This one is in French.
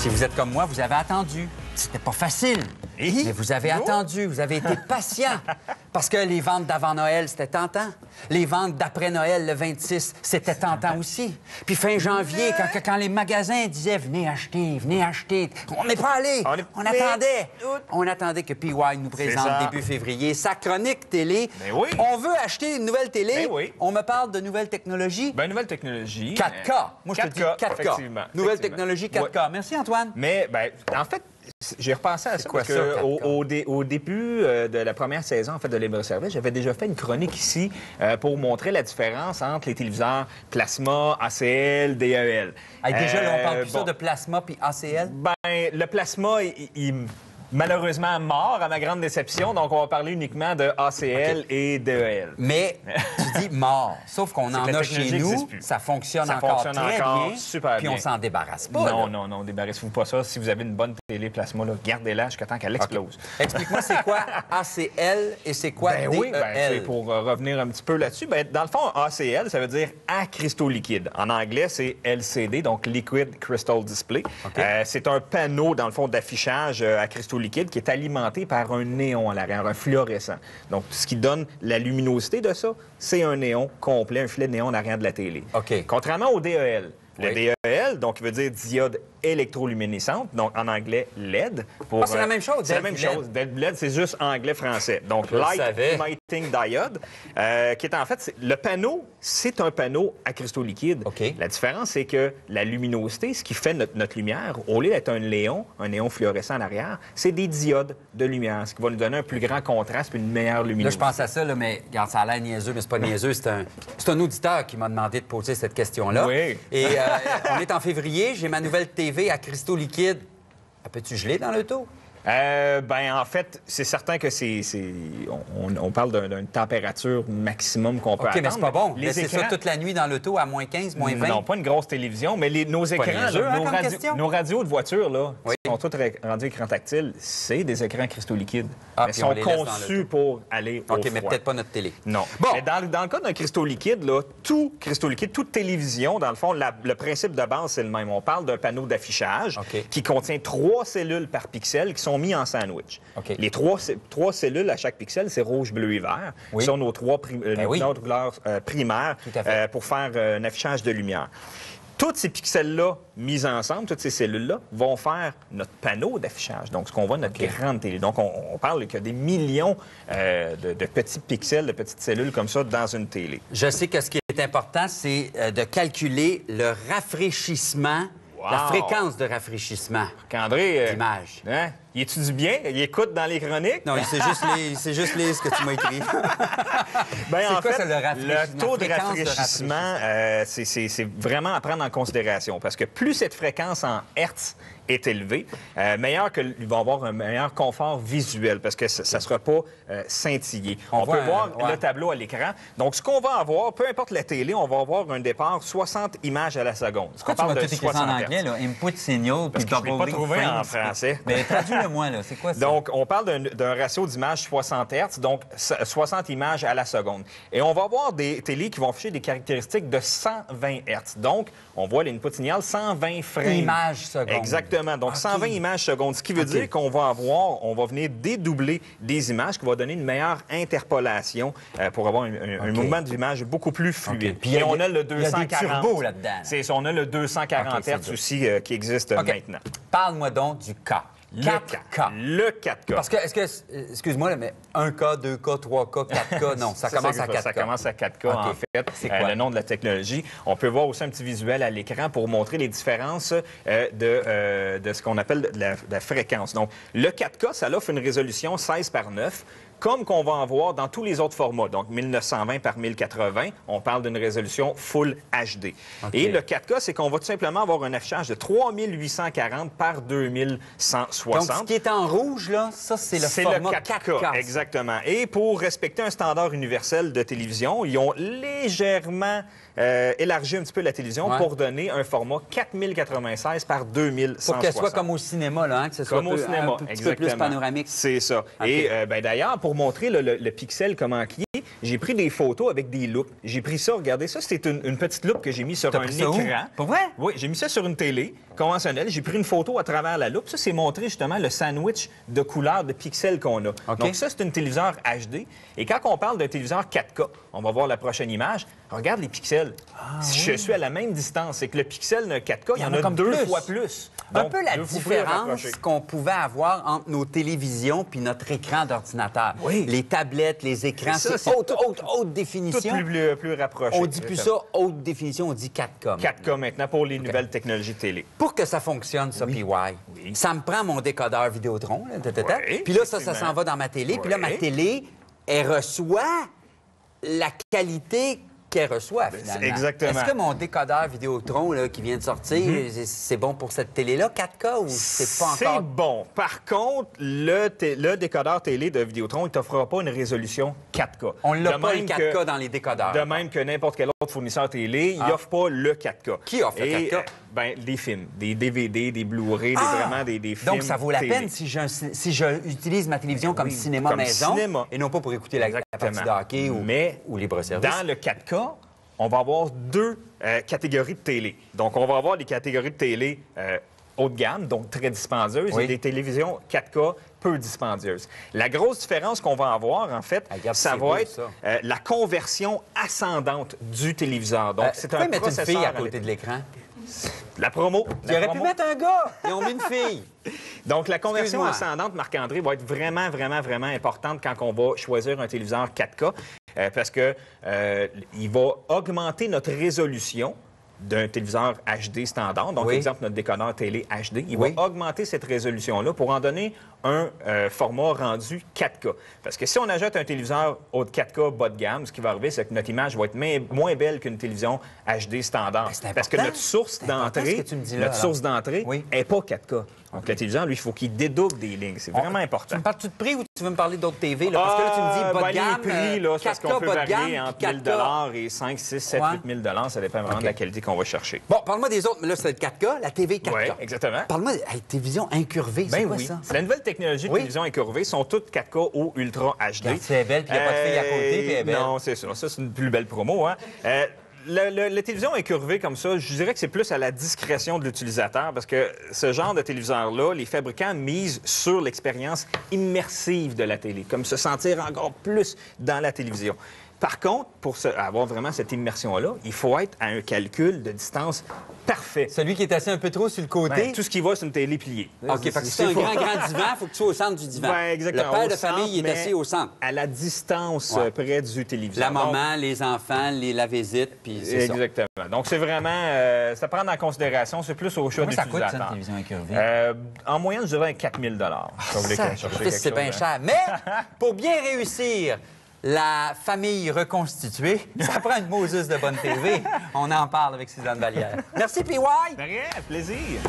Si vous êtes comme moi, vous avez attendu. C'était pas facile, mais vous avez attendu, vous avez été patient. Parce que les ventes d'avant Noël, c'était tentant. Les ventes d'après Noël, le 26, c'était tentant aussi. Puis fin janvier, quand les magasins disaient « Venez acheter », on n'est pas allé. On attendait que PY nous présente début février sa chronique télé. Ben oui. On veut acheter une nouvelle télé. Ben oui. On me parle de nouvelles technologies. Ben, nouvelle technologie. 4K. Moi, je te dis 4K. Effectivement. Nouvelle technologie 4K. Ouais. Merci, Antoine. Mais, ben, en fait, j'ai repensé à ça quoi parce ça, 4K? au début de la première saison en fait, de Libre-Service, j'avais déjà fait une chronique ici pour montrer la différence entre les téléviseurs plasma, ACL, DEL. Déjà, là, on parle plus ça de plasma puis ACL? Ben, le plasma, il malheureusement mort à ma grande déception, donc on va parler uniquement de ACL et DEL. Mais tu dis mort, sauf qu'on en a chez nous, ça fonctionne encore très bien, super puis bien. on s'en débarrasse pas. Non, débarrassez-vous pas ça. Si vous avez une bonne télé plasma, là, gardez-la jusqu'à temps qu'elle explose. Explique-moi, c'est quoi ACL et c'est quoi DEL? Oui, c'est pour revenir un petit peu là-dessus. Ben, dans le fond, ACL, ça veut dire à cristaux liquides. En anglais, c'est LCD, donc Liquid Crystal Display. C'est un panneau, dans le fond, d'affichage à cristaux liquide qui est alimenté par un néon à l'arrière, un fluorescent. Donc, ce qui donne la luminosité de ça, c'est un néon complet, un filet de néon en arrière de la télé. Contrairement au DEL. Le DEL, donc, veut dire diode électroluminescente, donc en anglais LED. C'est la même chose. C'est la même chose. LED, c'est juste anglais-français. Donc, Light Emitting Diode, qui est en fait, le panneau, c'est un panneau à cristaux liquides. La différence, c'est que la luminosité, ce qui fait notre lumière, au lieu d'être un néon fluorescent en arrière, c'est des diodes de lumière, ce qui va nous donner un plus grand contraste et une meilleure luminosité. Là, je pense à ça, là, mais regarde, ça a l'air niaiseux, mais c'est pas niaiseux. C'est un auditeur qui m'a demandé de poser cette question-là. Oui. Et on est en février, j'ai ma nouvelle TV à cristaux liquides. Peux-tu geler dans l'auto? Ben, en fait, c'est certain que on parle d'une température maximum qu'on peut attendre. Mais c'est pas bon. Laisser ça toute la nuit dans l'auto à moins 15, moins 20? Non, pas une grosse télévision, mais nos écrans, nos radios de voiture, là, sont tous rendus écrans tactiles. C'est des écrans cristaux liquides. Mais sont conçus pour aller au froid. Mais peut-être pas notre télé. Non. Bon. Mais dans le cas d'un cristaux liquide, là, tout cristaux liquide, toute télévision, dans le fond, le principe de base, c'est le même. On parle d'un panneau d'affichage qui contient 3 cellules par pixel qui sont mis en sandwich. Les 3 cellules à chaque pixel, c'est rouge, bleu et vert. Ce sont nos 3 couleurs primaires pour faire un affichage de lumière. Toutes ces pixels-là, mis ensemble, toutes ces cellules-là, vont faire notre panneau d'affichage. Donc, ce qu'on voit, notre grande télé. Donc, on parle qu'il y a des millions de petits pixels, de petites cellules comme ça dans une télé. Je sais que ce qui est important, c'est de calculer le rafraîchissement, la fréquence de rafraîchissement d'image. Hein? Il étudie bien? Il écoute dans les chroniques? Non, il sait juste lire ce que tu m'as écrit. En fait, le taux de rafraîchissement, c'est vraiment à prendre en considération. Parce que plus cette fréquence en hertz est élevée, il va avoir un meilleur confort visuel parce que ça ne sera pas scintillé. On peut voir le tableau à l'écran. Donc, ce qu'on va avoir, peu importe la télé, on va avoir un départ 60 images à la seconde. Pourquoi tu vas tout écrire ça en anglais, là? Input signal, puis je ne l'ai pas trouvé en français. Mais traduis-le-moi, là. C'est quoi ça? Donc, on parle d'un ratio d'images 60 Hz, donc 60 images à la seconde. Et on va avoir des télés qui vont afficher des caractéristiques de 120 Hz. Donc, on voit l'input signal 120 frames. Images secondes. Exactement. Donc, 120 images secondes. Ce qui veut dire qu'on va venir dédoubler des images qui va donner une meilleure interpolation pour avoir un mouvement d'image beaucoup plus fluide. Puis on a le 240. Il y a des turbos là-dedans. On a le 240 Hz aussi qui existe maintenant. Parle-moi donc du K. 4K. Le 4K. Parce que, excuse-moi, mais 1K, 2K, 3K, 4K, non, ça commence à 4K. Ça commence à 4K, en fait. C'est quoi? Le nom de la technologie. On peut voir aussi un petit visuel à l'écran pour montrer les différences de ce qu'on appelle la fréquence. Donc, le 4K, ça offre une résolution 16 par 9. Comme qu'on va en voir dans tous les autres formats. Donc, 1920 par 1080, on parle d'une résolution Full HD. Et le 4K, c'est qu'on va tout simplement avoir un affichage de 3840 par 2160. Donc, ce qui est en rouge, là, ça, c'est le format 4K. Exactement. Et pour respecter un standard universel de télévision, ils ont légèrement élargi un petit peu la télévision pour donner un format 4096 par 2160. Pour qu'elle soit comme au cinéma, là, hein, que ce soit comme au cinéma, un petit peu plus panoramique. C'est ça. Et d'ailleurs, pour montrer le pixel comment il est, j'ai pris des photos avec des loupes. J'ai pris ça, regardez ça, c'était une petite loupe que j'ai mis sur un écran. Pour vrai? Oui, j'ai mis ça sur une télé. conventionnelle. J'ai pris une photo à travers la loupe. Ça, c'est montrer justement le sandwich de couleurs de pixels qu'on a. Donc ça, c'est un téléviseur HD. Et quand on parle d'un téléviseur 4K, on va voir la prochaine image, regarde les pixels. Je suis à la même distance. C'est que le pixel d'un 4K, il y en a deux fois plus. Donc, un peu la différence qu'on pouvait avoir entre nos télévisions puis notre écran d'ordinateur. Oui. Les tablettes, les écrans, c'est haute définition. Tout plus rapproché. On dit plus ça haute définition, on dit 4K. 4K maintenant pour les nouvelles technologies télé. Pour que ça fonctionne, ça, PY, ça me prend mon décodeur Vidéotron, là, puis là, ça s'en va dans ma télé. Puis là, ma télé, elle reçoit la qualité qu'elle reçoit, finalement. Exactement. Est-ce que mon décodeur Vidéotron là, qui vient de sortir, c'est bon pour cette télé-là, 4K, ou c'est pas encore... C'est bon. Par contre, le décodeur télé de Vidéotron, il ne t'offrira pas une résolution 4K. On l'a pas, le 4K, dans les décodeurs. De même que n'importe quel autre fournisseur télé, il n'offre pas le 4K. Qui offre le 4K? Des films, des DVD, des Blu-ray, vraiment des films. Donc, ça vaut la peine si j'utilise ma télévision comme cinéma maison et non pas pour écouter la partie de hockey ou libre-service. Dans le 4K, on va avoir deux catégories de télé. Donc, on va avoir des catégories de télé haut de gamme, donc très dispendieuses, et des télévisions 4K peu dispendieuses. La grosse différence qu'on va avoir, en fait, ça va être la conversion ascendante du téléviseur. Donc, c'est un mettre une fille à côté de l'écran? La promo. Ils auraient pu mettre un gars. Ils ont mis une fille. Donc, la conversion ascendante, Marc-André, va être vraiment, vraiment, vraiment importante quand on va choisir un téléviseur 4K parce que il va augmenter notre résolution d'un téléviseur HD standard. Donc, exemple, notre décodeur télé HD. Il va augmenter cette résolution-là pour en donner un format rendu 4K. Parce que si on ajoute un téléviseur haut de 4K bas de gamme, ce qui va arriver, c'est que notre image va être moins belle qu'une télévision HD standard. Parce que notre source d'entrée n'est pas 4K. Donc, le téléviseur, lui, il faut qu'il dédouble des lignes. C'est vraiment important. Tu me parles-tu de prix ou tu veux me parler d'autres TV? Là? Parce que là, tu me dis bas de gamme, les prix, là, parce qu'on peut varier entre 1 000 4K. et 5, 6, 7, 8 000 Ça dépend vraiment de la qualité qu'on va chercher. Bon, parle-moi des autres. Mais là, c'est le 4K, la TV 4K. Oui, exactement. Parle-moi de télévision incurvée. C'est quoi ça? C'est la nouvelle technologie de télévision incurvée. Sont toutes 4K ou Ultra HD. C'est belle, puis il n'y a pas de fille à côté, puis elle est belle. Non, c'est ça. Ça, c'est une plus belle promo, hein? La télévision incurvée comme ça, je dirais que c'est plus à la discrétion de l'utilisateur parce que ce genre de téléviseur-là, les fabricants misent sur l'expérience immersive de la télé, comme se sentir encore plus dans la télévision. Par contre, pour avoir vraiment cette immersion-là, il faut être à un calcul de distance parfait. Celui qui est assis un peu trop sur le côté? Tout ce qui va, c'est une télé pliée. OK, fait que si c'est un grand divan, il faut que tu sois au centre du divan. Exactement. Le père de famille, il est assis au centre. À la distance près du téléviseur. La maman, les enfants, la visite, puis c'est ça. Exactement. Donc, c'est vraiment... ça prend en considération, c'est plus au choix de l'utilisateur. Ça coûte, ça, une télévision incurvée? En moyenne, je dirais 4 000 c'est bien cher. Mais pour bien réussir la famille reconstituée, ça prend une Moses de bonne TV. On en parle avec Suzanne Vallière. Merci, PY! De rien, plaisir!